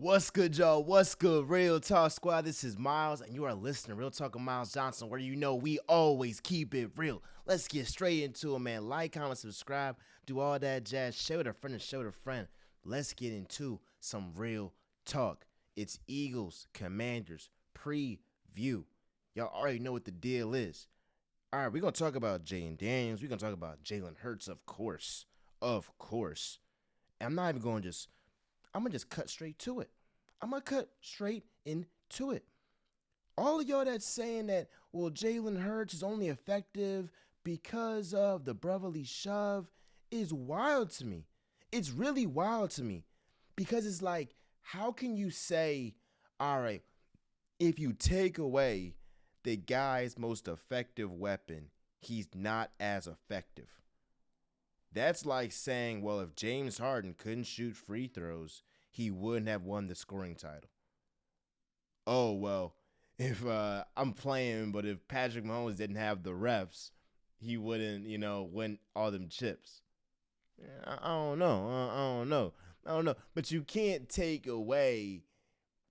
What's good, y'all? What's good, Real Talk Squad? This is Miles, and you are listening to Real Talk with Miles Johnson, where you know we always keep it real. Let's get straight into it, man. Like, comment, subscribe, do all that jazz. Share with a friend and share with a friend. Let's get into some real talk. It's Eagles, Commanders, preview. Y'all already know what the deal is. All right, we're going to talk about Jayden Daniels. We're going to talk about Jalen Hurts, of course. Of course. And I'm not even going to I'm going to just cut straight to it. I'm going to cut straight into it. All of y'all that's saying that, well, Jalen Hurts is only effective because of the brotherly shove is wild to me. It's really wild to me because it's like, how can you say, all right, if you take away the guy's most effective weapon, he's not as effective? That's like saying, well, if James Harden couldn't shoot free throws, he wouldn't have won the scoring title. Oh, well, if I'm playing, but if Patrick Mahomes didn't have the reps, he wouldn't, win all them chips. I don't know. I don't know. But you can't take away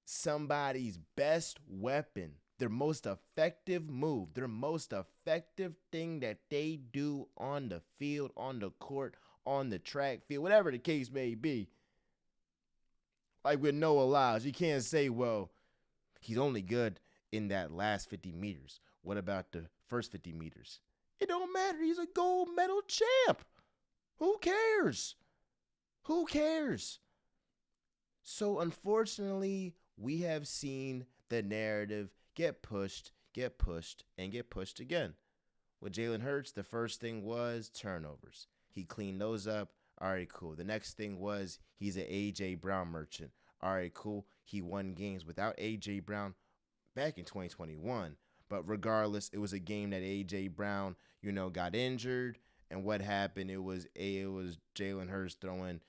somebody's best weapon, their most effective move, their most effective thing that they do on the field, on the court, on the track field, whatever the case may be. Like with Noah Lyles, you can't say, well, he's only good in that last 50 meters. What about the first 50 meters? It don't matter. He's a gold medal champ. Who cares? Who cares? So unfortunately, we have seen the narrative get pushed, and get pushed again. With Jalen Hurts, the first thing was turnovers. He cleaned those up. All right, cool. The next thing was he's an A.J. Brown merchant. All right, cool. He won games without A.J. Brown back in 2021. But regardless, it was a game that A.J. Brown, got injured. And what happened? It was Jalen Hurts throwing,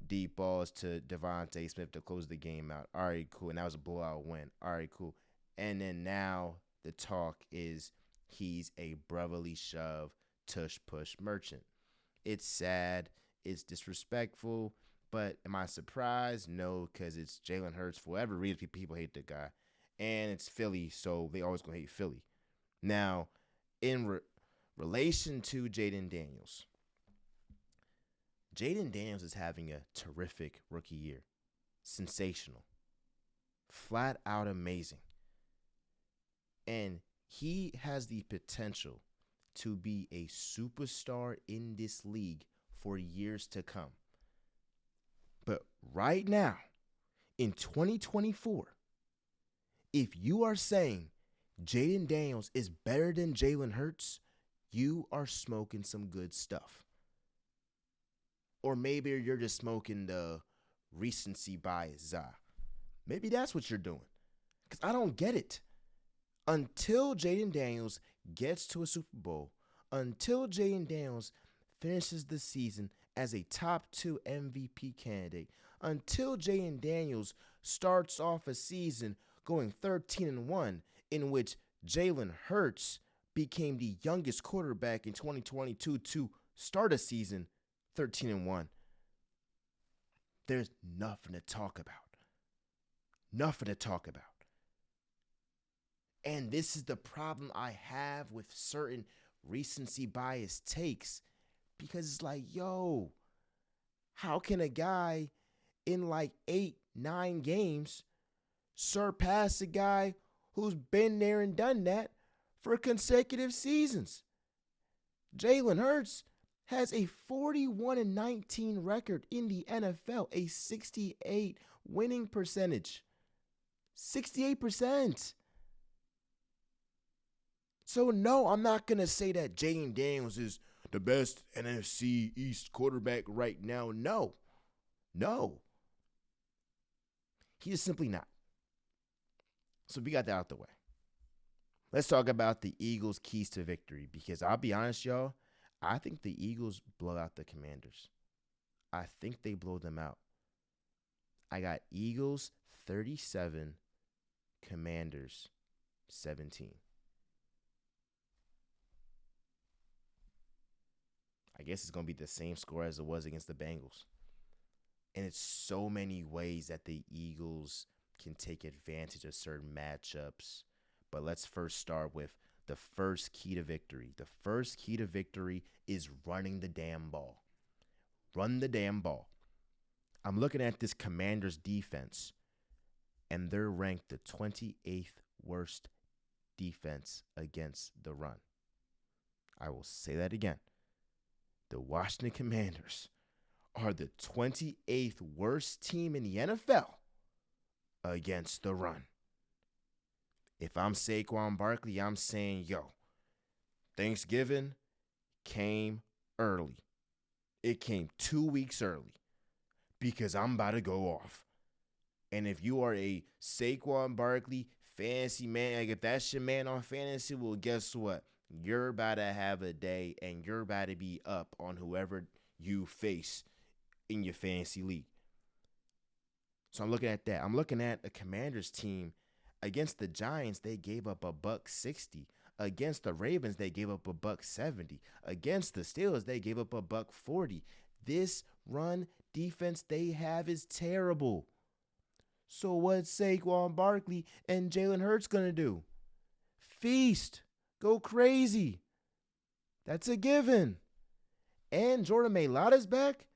deep balls to Devontae Smith to close the game out. All right, cool. And that was a blowout win. All right, cool. And then now the talk is he's a brotherly shove, tush push merchant. It's sad. It's disrespectful. But am I surprised? No, because it's Jalen Hurts. For whatever reason, people hate the guy. And it's Philly, so they always going to hate Philly. Now, in relation to Jayden Daniels, Jayden Daniels is having a terrific rookie year. Sensational. Flat out amazing. And he has the potential to be a superstar in this league for years to come. But right now, in 2024, if you are saying Jayden Daniels is better than Jalen Hurts, you are smoking some good stuff. Or maybe you're just smoking the recency bias. Maybe that's what you're doing. Because I don't get it. Until Jayden Daniels gets to a Super Bowl, until Jayden Daniels finishes the season as a top 2 MVP candidate, until Jayden Daniels starts off a season going 13-1, in which Jalen Hurts became the youngest quarterback in 2022 to start a season 13-1, there's nothing to talk about. Nothing to talk about. And this is the problem I have with certain recency bias takes, because it's like, yo, how can a guy in like 8-9 games surpass a guy who's been there and done that for consecutive seasons? Jalen Hurts has a 41-19 record in the NFL, a 68 winning percentage. 68%. So, no, I'm not going to say that Jayden Daniels is the best NFC East quarterback right now. No. He is simply not. So we got that out the way. Let's talk about the Eagles' keys to victory, because I'll be honest, y'all, I think the Eagles blow out the Commanders. I think they blow them out. I got Eagles 37, Commanders 17. I guess it's going to be the same score as it was against the Bengals. And it's so many ways that the Eagles can take advantage of certain matchups. But let's first start with the first key to victory. The first key to victory is running the damn ball. Run the damn ball. I'm looking at this Commanders defense, and they're ranked the 28th worst defense against the run. I will say that again. The Washington Commanders are the 28th worst team in the NFL against the run. If I'm Saquon Barkley, I'm saying, yo, Thanksgiving came early. It came 2 weeks early because I'm about to go off. And if you are a Saquon Barkley fantasy man, like if that's your man on fantasy, well, guess what? You're about to have a day and you're about to be up on whoever you face in your fantasy league. So I'm looking at that. I'm looking at a Commanders team. Against the Giants, they gave up $160. Against the Ravens, they gave up $170. Against the Steelers, they gave up $140. This run defense they have is terrible. So what's Saquon Barkley and Jalen Hurts gonna do? Feast. Go crazy. That's a given. And Jordan Mailata's back.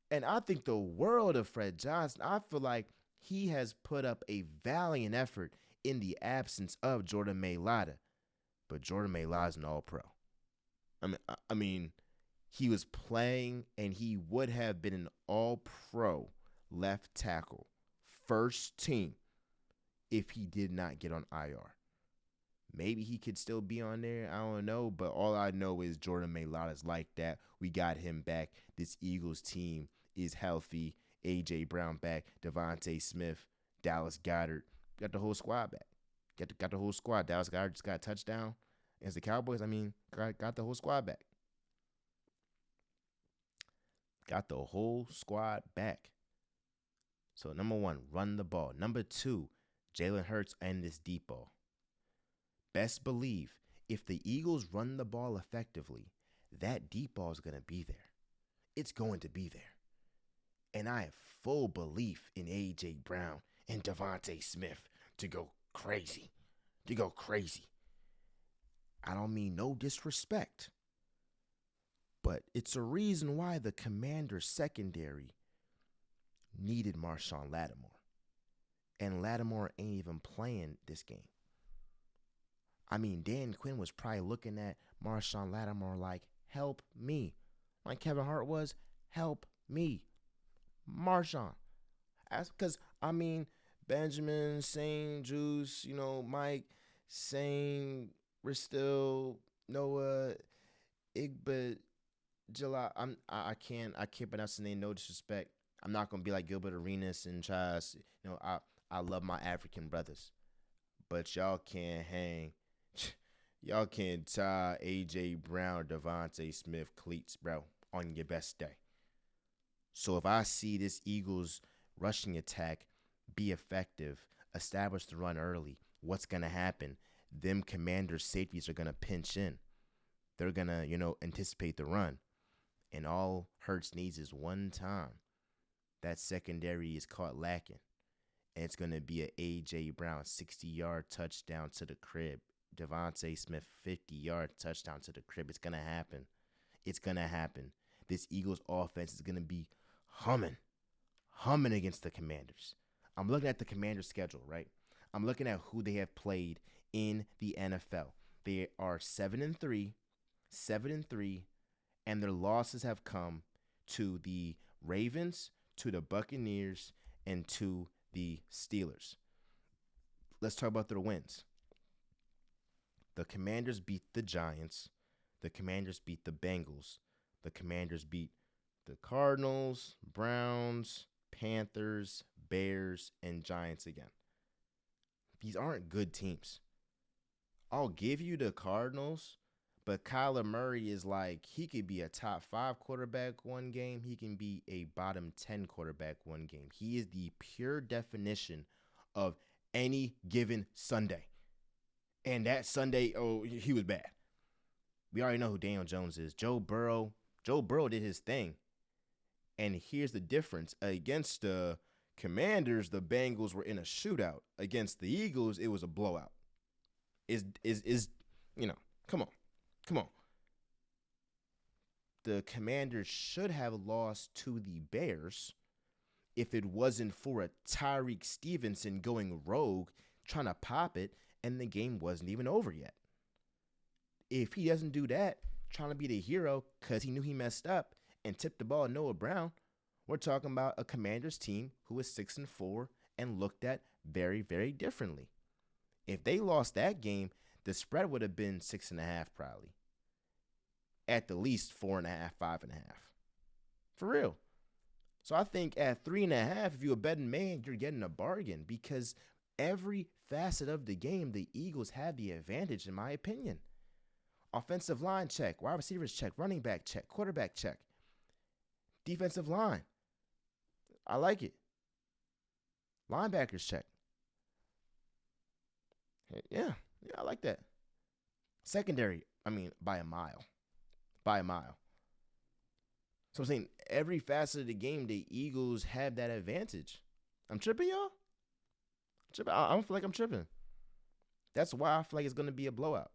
And I think the world of Fred Johnson. I feel like he has put up a valiant effort in the absence of Jordan Mailata. But Jordan Mailata is an all-pro. I mean, he was playing and he would have been an all-pro left tackle, first team, if he did not get on IR. Maybe he could still be on there. I don't know. But all I know is Jordan Mailata is like that. We got him back. This Eagles team is healthy. A.J. Brown back. Devontae Smith. Dallas Goedert. Got the whole squad back. Got the whole squad. Dallas Goedert just got a touchdown against the Cowboys. Got the whole squad back. Got the whole squad back. So, number one, run the ball. Number two, Jalen Hurts and this deep ball. Best believe if the Eagles run the ball effectively, that deep ball is going to be there. It's going to be there. And I have full belief in A.J. Brown and Devontae Smith to go crazy. I don't mean no disrespect, but it's a reason why the Commanders secondary needed Marshawn Lattimore. And Lattimore ain't even playing this game. I mean, Dan Quinn was probably looking at Marshawn Lattimore like, help me. Like Kevin Hart was, help me. Marshawn. Because, Benjamin, Sane, Juice, Mike, Sane, Ristil, Noah, Igbet, July. I can't pronounce the name, no disrespect. I'm not going to be like Gilbert Arenas and Chaz. I love my African brothers. But y'all can't hang. Y'all can't tie A.J. Brown or Devontae Smith cleats, bro, on your best day. So if I see this Eagles rushing attack be effective, establish the run early, what's going to happen? Them Commanders safeties are going to pinch in. They're going to, anticipate the run. And all Hurts needs is one time. That secondary is caught lacking. And it's going to be a A.J. Brown 60-yard touchdown to the crib. Devontae Smith 50-yard touchdown to the crib. It's going to happen. It's going to happen. This Eagles offense is going to be humming against the Commanders. I'm looking at the Commanders schedule, right? I'm looking at who they have played in the NFL. They are 7-3, and their losses have come to the Ravens, to the Buccaneers, and to the Steelers. Let's talk about their wins. The Commanders beat the Giants. The Commanders beat the Bengals. The Commanders beat the Cardinals, Browns, Panthers, Bears, and Giants again. These aren't good teams. I'll give you the Cardinals, but Kyler Murray is like, he could be a top 5 quarterback one game. He can be a bottom 10 quarterback one game. He is the pure definition of any given Sunday. And that Sunday, he was bad. We already know who Daniel Jones is. Joe Burrow did his thing. And here's the difference. Against the Commanders, the Bengals were in a shootout. Against the Eagles, it was a blowout. Is you know, come on. Come on. The Commanders should have lost to the Bears if it wasn't for a Tyreek Stevenson going rogue, trying to pop it, and the game wasn't even over yet. If he doesn't do that, trying to be the hero because he knew he messed up and tipped the ball to Noah Brown, we're talking about a Commanders team who is 6-4 and looked at very, very differently. If they lost that game, the spread would have been 6.5 probably. At the least 4.5, 5.5. For real. So I think at 3.5, if you're a betting man, you're getting a bargain because every facet of the game, the Eagles have the advantage, in my opinion. Offensive line check, wide receivers check, running back check, quarterback check. Defensive line, I like it. Linebackers check. Yeah, I like that. Secondary, by a mile. By a mile. So I'm saying every facet of the game, the Eagles have that advantage. I'm tripping, y'all? I don't feel like I'm tripping. That's why I feel like it's going to be a blowout.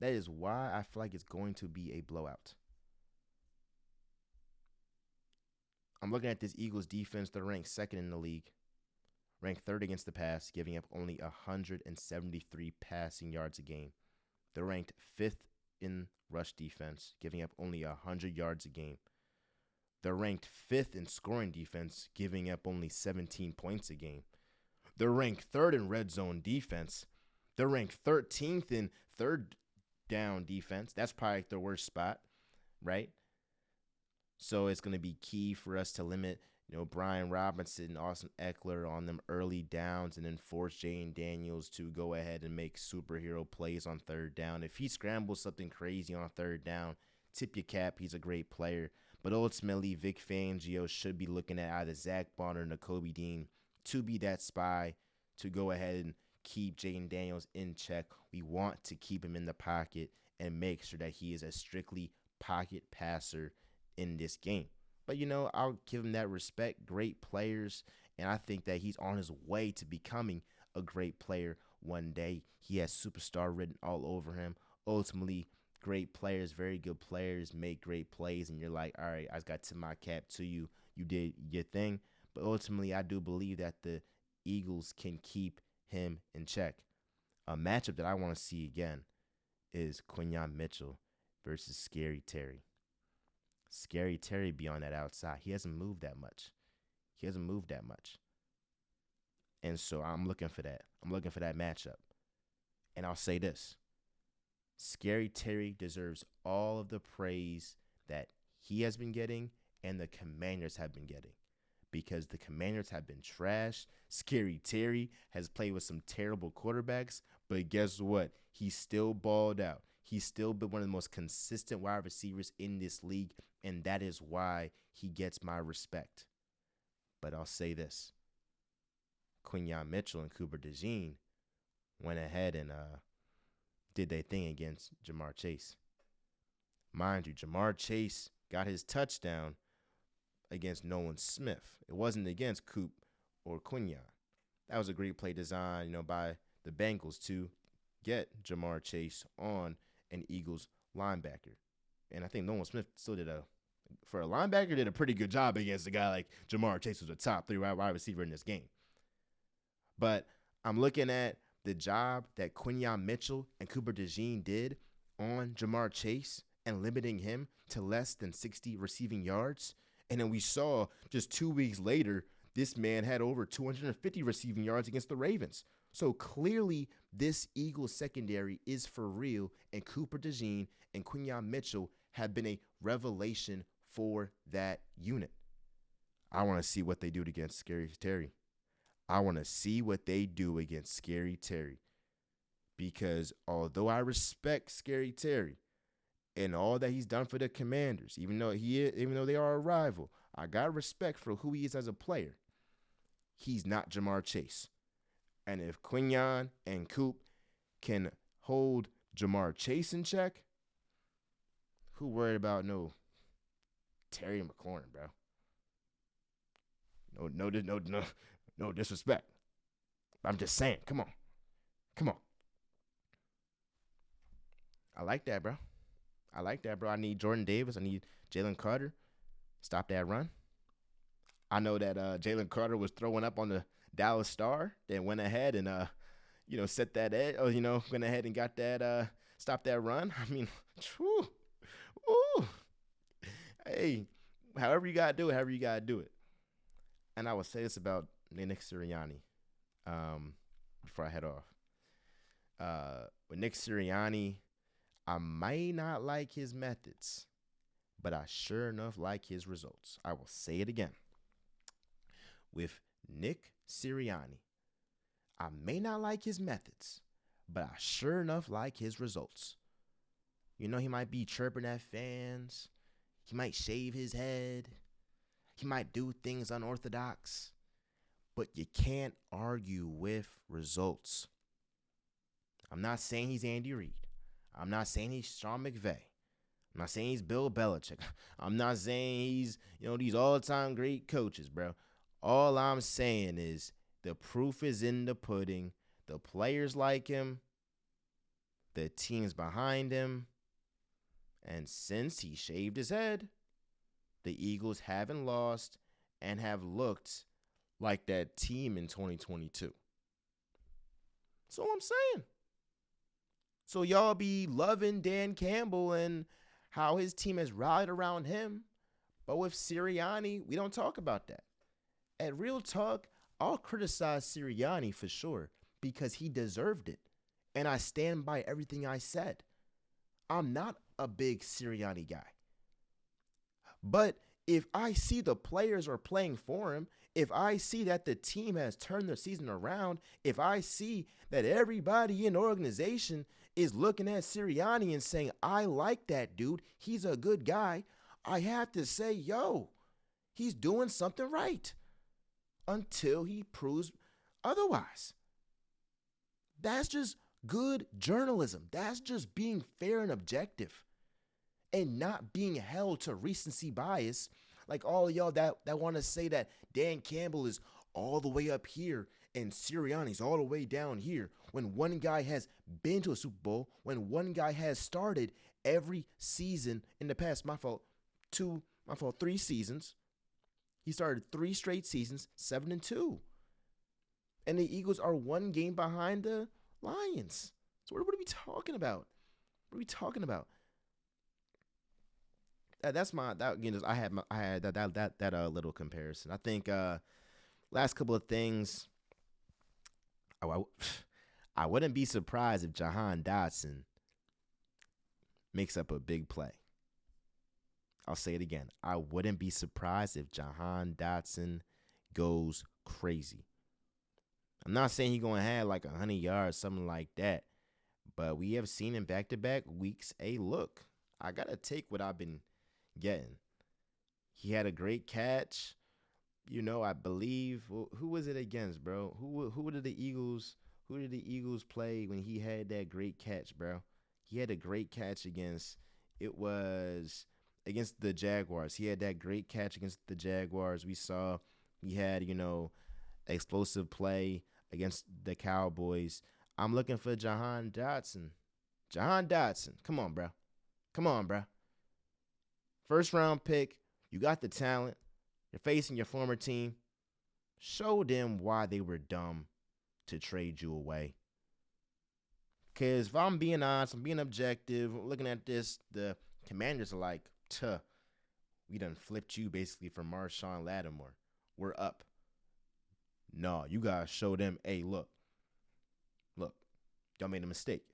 That is why I feel like it's going to be a blowout. I'm looking at this Eagles defense. They're ranked second in the league. Ranked third against the pass, giving up only 173 passing yards a game. They're ranked fifth in rush defense, giving up only 100 yards a game. They're ranked fifth in scoring defense, giving up only 17 points a game. They're ranked third in red zone defense. They're ranked 13th in third down defense. That's probably like their worst spot, right? So it's going to be key for us to limit, Brian Robinson, Austin Eckler on them early downs and then force Jayden Daniels to go ahead and make superhero plays on third down. If he scrambles something crazy on third down, tip your cap. He's a great player. But ultimately, Vic Fangio should be looking at either Zach Bonner or Nakobe Dean to be that spy to go ahead and keep Jayden Daniels in check. We want to keep him in the pocket and make sure that he is a strictly pocket passer in this game. But, I'll give him that respect. Great players, and I think that he's on his way to becoming a great player one day. He has superstar written all over him. Ultimately, great players, very good players, make great plays, and you're like, all right, I got to my cap to you. You did your thing. But ultimately, I do believe that the Eagles can keep him in check. A matchup that I want to see again is Quinyon Mitchell versus Scary Terry. Scary Terry be on that outside. He hasn't moved that much. And so I'm looking for that. I'm looking for that matchup. And I'll say this. Scary Terry deserves all of the praise that he has been getting and the Commanders have been getting. Because the Commanders have been trash. Scary Terry has played with some terrible quarterbacks. But guess what? He still balled out. He's still been one of the most consistent wide receivers in this league, and that is why he gets my respect. But I'll say this. Quinyon Mitchell and Cooper DeJean went ahead and did their thing against Jamar Chase. Mind you, Jamar Chase got his touchdown against Nolan Smith. It wasn't against Coop or Quinyon. That was a great play design, by the Bengals to get Jamar Chase on an Eagles linebacker. And I think Nolan Smith still for a linebacker, did a pretty good job against a guy like Jamar Chase, who's a top 3 wide receiver in this game. But I'm looking at the job that Quinyon Mitchell and Cooper DeJean did on Jamar Chase and limiting him to less than 60 receiving yards. And then we saw just 2 weeks later, this man had over 250 receiving yards against the Ravens. So clearly, this Eagles secondary is for real, and Cooper DeJean and Quinyon Mitchell have been a revelation for that unit. I want to see what they do against Scary Terry. Because although I respect Scary Terry and all that he's done for the Commanders, even though they are a rival, I got respect for who he is as a player. He's not Jamar Chase. And if Quinyon and Coop can hold Jamar Chase in check, who worried about no Terry McLaurin, bro? No disrespect. I'm just saying. Come on. Come on. I like that, bro. I like that, bro. I need Jordan Davis. I need Jalen Carter. Stop that run. I know that Jalen Carter was throwing up on the Dallas Star, then went ahead and set that edge, or went ahead and got that stop that run. I mean, whew, whew. Hey, however you gotta do it. And I will say this about Nick Sirianni, before I head off. With Nick Sirianni, I may not like his methods, but I sure enough like his results. I will say it again. With Nick Sirianni, I may not like his methods, but I sure enough like his results. He might be chirping at fans. He might shave his head. He might do things unorthodox. But you can't argue with results. I'm not saying he's Andy Reid. I'm not saying he's Sean McVay. I'm not saying he's Bill Belichick. I'm not saying he's, these all-time great coaches, bro. All I'm saying is the proof is in the pudding. The players like him. The team's behind him. And since he shaved his head, the Eagles haven't lost and have looked like that team in 2022. That's all I'm saying. So y'all be loving Dan Campbell and how his team has rallied around him. But with Sirianni, we don't talk about that. At Real Talk, I'll criticize Sirianni for sure because he deserved it. And I stand by everything I said. I'm not a big Sirianni guy. But if I see the players are playing for him, if I see that the team has turned their season around, if I see that everybody in the organization is looking at Sirianni and saying, I like that dude, he's a good guy, I have to say, yo, he's doing something right until he proves otherwise. That's just good journalism. That's just being fair and objective and not being held to recency bias. Like all y'all that want to say that Dan Campbell is all the way up here and Sirianni's all the way down here when one guy has been to a Super Bowl, when one guy has started every season in the past, 3 seasons. He started 3 straight seasons, 7-2. And the Eagles are 1 game behind the Lions. So what are we talking about? What are we talking about? That's my that you know I had that little comparison. I think last couple of things. I wouldn't be surprised if Jahan Dotson makes up a big play. I'll say it again. I wouldn't be surprised if Jahan Dotson goes crazy. I'm not saying he's going to have like 100 yards, something like that. But we have seen in back-to-back weeks, hey, look, I got to take what I've been getting. He had a great catch. I believe, who was it against, bro? Who did the Eagles play when he had that great catch, bro? He had a great catch against the Jaguars. He had that great catch against the Jaguars. We had, explosive play against the Cowboys. I'm looking for Jahan Dotson. Jahan Dotson. Come on, bro. First round pick. You got the talent. You're facing your former team. Show them why they were dumb to trade you away. Because if I'm being honest, I'm being objective, looking at this, the Commanders are like, we done flipped you basically for Marshawn Lattimore. We're up. No, you guys show them, hey, look, y'all made a mistake.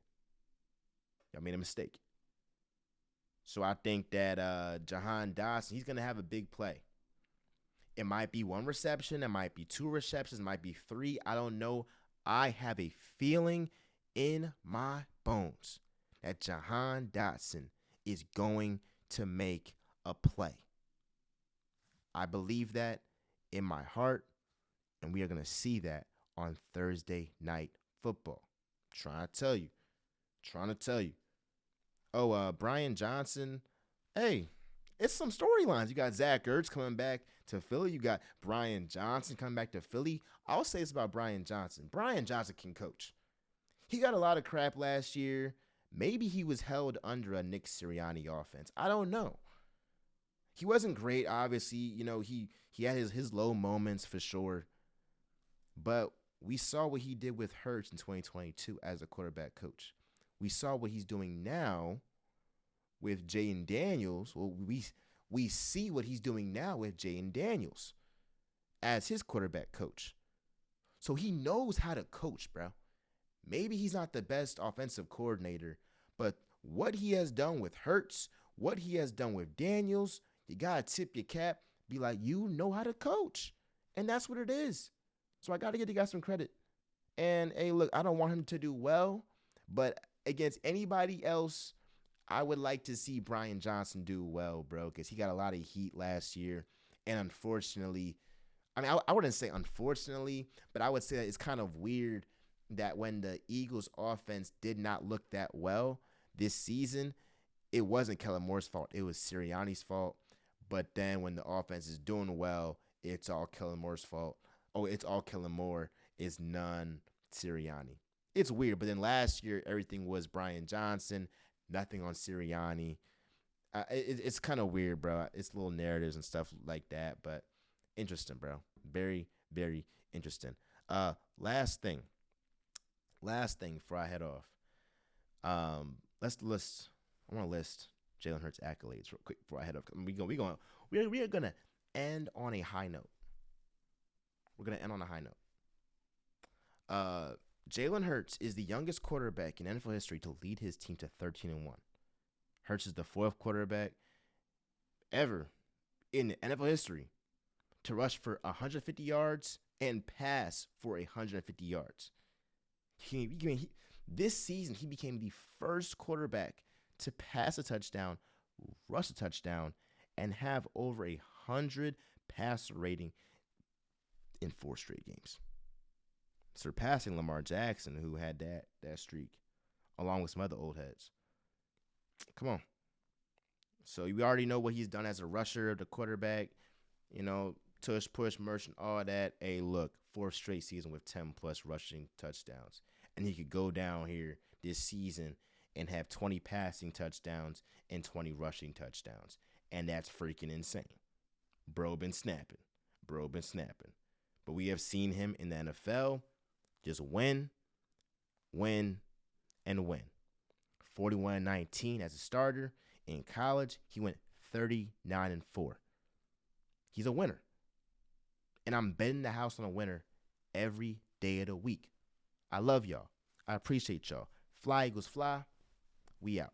So I think that Jahan Dotson, he's going to have a big play. It might be 1 reception. It might be 2 receptions. It might be 3. I don't know. I have a feeling in my bones that Jahan Dotson is going to make a play. I believe that in my heart, and we are going to see that on Thursday Night Football. Trying to tell you. Oh, Brian Johnson. Hey, it's some storylines. You got Zach Ertz coming back to Philly. You got Brian Johnson coming back to Philly. I'll say it's about Brian Johnson. Brian Johnson can coach. He got a lot of crap last year. Maybe he was held under a Nick Sirianni offense. I don't know. He wasn't great, obviously. He had his low moments for sure. But we saw what he did with Hurts in 2022 as a quarterback coach. We saw what he's doing now with Jayden Daniels. Well, we see what he's doing now with Jayden Daniels as his quarterback coach. So he knows how to coach, bro. Maybe he's not the best offensive coordinator, but what he has done with Hurts, what he has done with Daniels, you got to tip your cap, be like, you know how to coach. And that's what it is. So I got to give the guy some credit. And, hey, look, I don't want him to do well, but against anybody else, I would like to see Brian Johnson do well, bro, because he got a lot of heat last year. And unfortunately, I wouldn't say unfortunately, but I would say that it's kind of weird that when the Eagles' offense did not look that well this season, it wasn't Kellen Moore's fault. It was Sirianni's fault. But then when the offense is doing well, it's all Kellen Moore's fault. Oh, it's all Kellen Moore. It's none Sirianni. It's weird. But then last year, everything was Brian Johnson, nothing on Sirianni. It's kind of weird, bro. It's little narratives and stuff like that. But interesting, bro. Very, very interesting. Last thing before I head off. I want to list Jalen Hurts' accolades real quick before I head off. We are gonna end on a high note. Jalen Hurts is the youngest quarterback in NFL history to lead his team to 13-1. Hurts is the fourth quarterback ever in NFL history to rush for 150 yards and pass for 150 yards. This season, he became the first quarterback to pass a touchdown, rush a touchdown, and have over 100 passer rating in 4 straight games, surpassing Lamar Jackson, who had that streak, along with some other old heads. Come on. So we already know what he's done as a rusher, the quarterback, tush, push, merchant, all that. Hey, look, 4th straight season with 10-plus rushing touchdowns. And he could go down here this season and have 20 passing touchdowns and 20 rushing touchdowns. And that's freaking insane. Bro been snapping. But we have seen him in the NFL just win, and win. 41-19 as a starter. In college, he went 39-4. He's a winner. And I'm betting the house on a winner every day of the week. I love y'all. I appreciate y'all. Fly Eagles fly. We out.